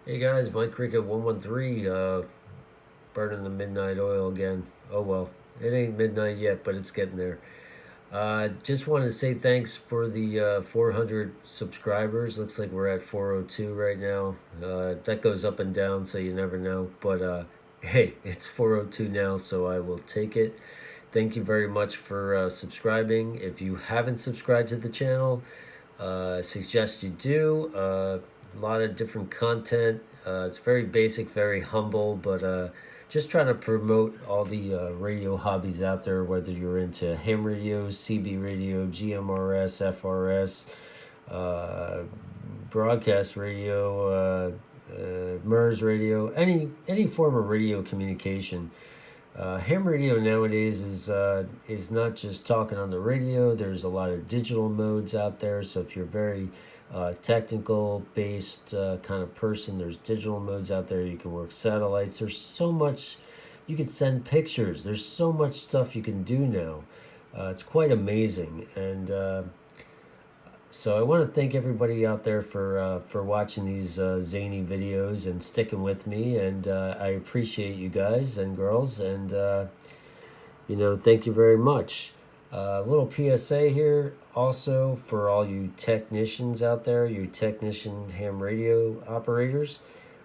Hey guys, Mike Cricket 113, burning the midnight oil again. Oh well, it ain't midnight yet, but it's getting there. Just wanted to say thanks for the 400 subscribers. Looks like we're at 402 right now. That goes up and down, so you never know. But hey, it's 402 now, so I will take it. Thank you very much for subscribing. If you haven't subscribed to the channel, I suggest you do. A lot of different content. It's very basic, very humble, but just trying to promote all the radio hobbies out there, whether you're into ham radio, CB radio, GMRS, FRS, uh, broadcast radio, MERS radio, any form of radio communication. Ham radio nowadays is not just talking on the radio. There's a lot of digital modes out there. So if you're very technical based kind of person, there's digital modes out there. You can work satellites. There's so much. You can send pictures. There's so much stuff you can do now. It's quite amazing, and so I want to thank everybody out there for watching these zany videos and sticking with me, and I appreciate you guys and girls, and thank you very much. A little PSA here also for all you technicians out there, you technician ham radio operators.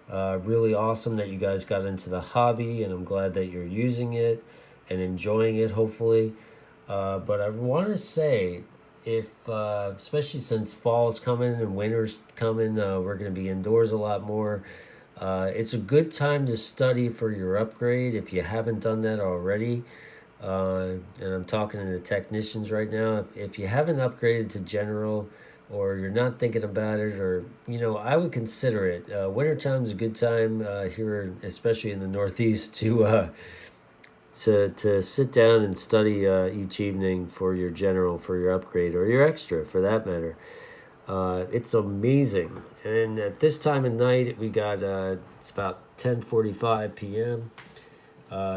Really awesome that you guys got into the hobby, and I'm glad that you're using it and enjoying it, hopefully. But I want to say, if especially since fall's coming and winter's coming, we're going to be indoors a lot more. It's a good time to study for your upgrade if you haven't done that already. And I'm talking to the technicians right now. If you haven't upgraded to general, or you're not thinking about it, or I would consider it. Wintertime's a good time here, especially in the Northeast, to sit down and study each evening for your general, for your upgrade, or your extra, for that matter. It's amazing. And at this time of night, we got it's about 10:45 p.m.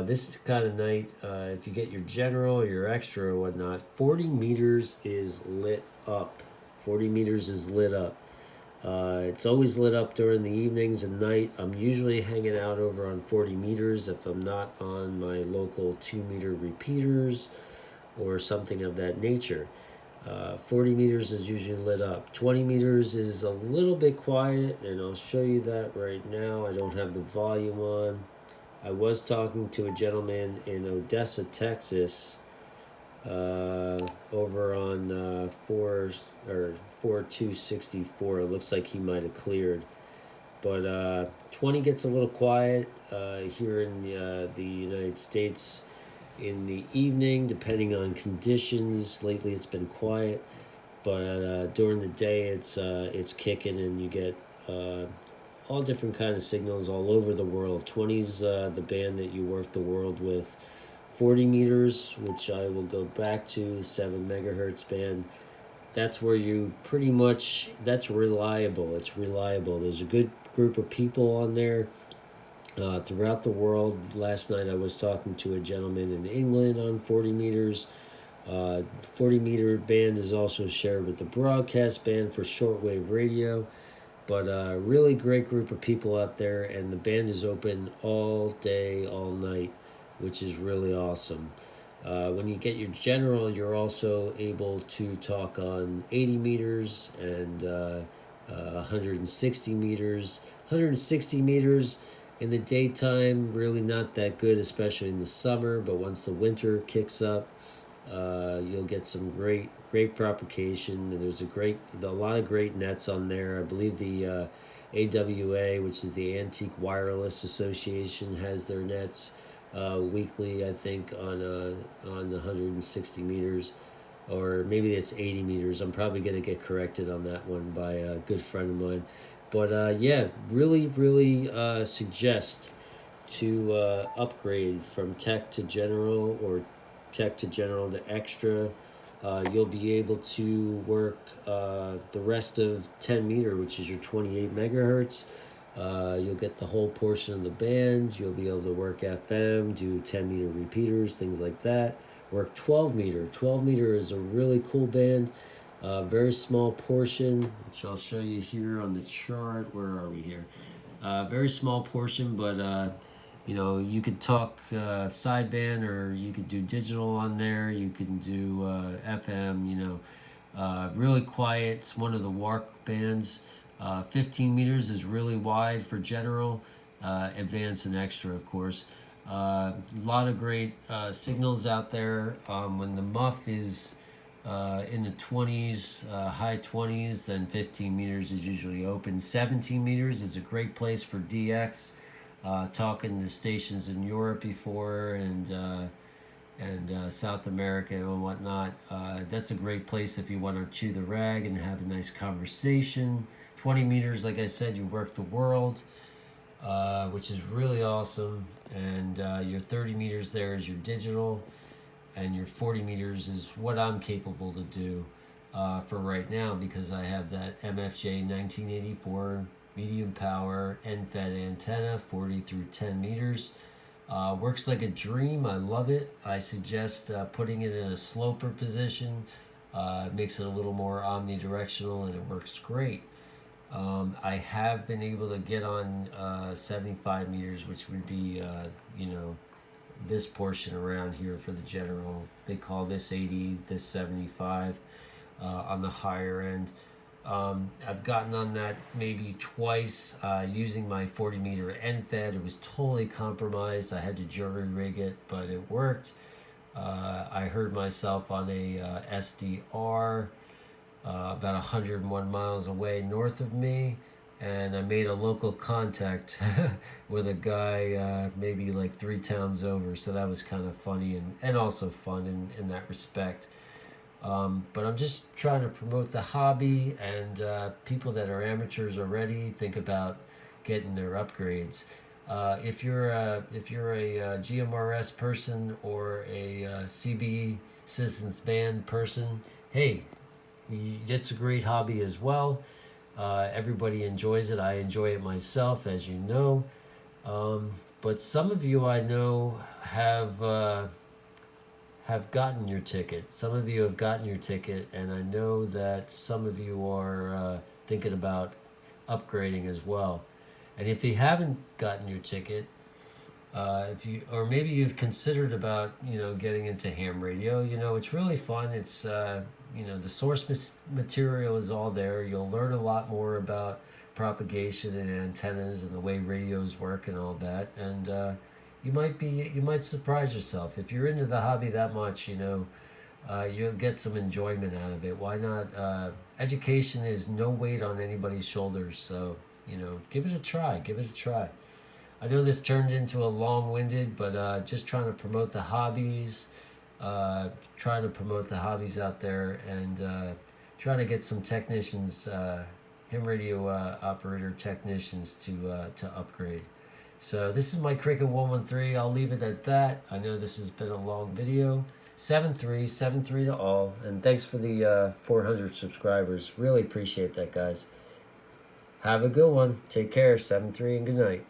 This kind of night, if you get your general, your extra, or whatnot, 40 meters is lit up. 40 meters is lit up. It's always lit up during the evenings and night. I'm usually hanging out over on 40 meters if I'm not on my local 2-meter repeaters or something of that nature. 40 meters is usually lit up. 20 meters is a little bit quiet, and I'll show you that right now. I don't have the volume on. I was talking to a gentleman in Odessa, Texas, over on 4264. It looks like he might have cleared, but 20 gets a little quiet here in the United States in the evening, depending on conditions. Lately, it's been quiet, but during the day, it's kicking, and you get all different kind of signals all over the world. 20's the band that you work the world with. 40 meters, which I will go back to, 7 megahertz band. That's where you pretty much, that's reliable. It's reliable. There's a good group of people on there throughout the world. Last night I was talking to a gentleman in England on 40 meters. 40 meter band is also shared with the broadcast band for shortwave radio. But a really great group of people out there, and the band is open all day, all night, which is really awesome. When you get your general, you're also able to talk on 80 meters and 160 meters. 160 meters in the daytime, really not that good, especially in the summer, but once the winter kicks up, you'll get some great propagation. And there's a lot of great nets on there. I believe the AWA, which is the Antique Wireless Association, has their nets weekly. I think on the 160 meters, or maybe it's 80 meters. I'm probably gonna get corrected on that one by a good friend of mine. But yeah, really suggest to upgrade from tech to general, or tech to general to extra. You'll be able to work the rest of 10 meter, which is your 28 megahertz. You'll get the whole portion of the band. You'll be able to work FM, do 10 meter repeaters, things like that. Work 12 meter. 12 meter is a really cool band. Very small portion, which I'll show you here on the chart. Where are we here? Very small portion, but you know, you could talk sideband, or you could do digital on there. You can do FM. You know, really quiet. It's one of the Wark bands. 15 meters is really wide for general, advanced and extra, of course. A lot of great signals out there. When the muff is in the 20s, high 20s, then 15 meters is usually open. 17 meters is a great place for DX. Talking to stations in Europe before, and South America and whatnot. That's a great place if you want to chew the rag and have a nice conversation. 20 meters, like I said, you work the world, which is really awesome. And your 30 meters there is your digital, and your 40 meters is what I'm capable to do for right now, because I have that MFJ 1984 medium power end-fed antenna, 40 through 10 meters. Works like a dream. I love it. I suggest putting it in a sloper position. It makes it a little more omnidirectional, and it works great. I have been able to get on 75 meters, which would be, you know, this portion around here for the general. They call this 80, this 75 on the higher end. I've gotten on that maybe twice using my 40 meter end fed. It was totally compromised. I had to jury rig it, but it worked. I heard myself on a SDR about 101 miles away north of me, and I made a local contact with a guy maybe like 3 towns over, so that was kind of funny and also fun in that respect. But I'm just trying to promote the hobby, and people that are amateurs already think about getting their upgrades. If you're a GMRS person or a CB Citizens Band person, hey, it's a great hobby as well. Everybody enjoys it. I enjoy it myself, as you know. But some of you I know have gotten your ticket. Some of you have gotten your ticket, and I know that some of you are thinking about upgrading as well. And if you haven't gotten your ticket, if you, or maybe you've considered about, you know, getting into ham radio, you know, it's really fun. It's you know, the source material is all there. You'll learn a lot more about propagation and antennas and the way radios work and all that, and you might surprise yourself if you're into the hobby that much. You know, you'll get some enjoyment out of it. Why not? Education is no weight on anybody's shoulders, so you know, give it a try. Give it a try. I know this turned into a long-winded, but just trying to promote the hobbies, trying to promote the hobbies out there, and trying to get some technicians, ham radio operator technicians to upgrade. So this is my Cricket 113. I'll leave it at that. I know this has been a long video. 7-3 to all, and thanks for the 400 subscribers. Really appreciate that, guys. Have a good one. Take care. 7-3 and good night.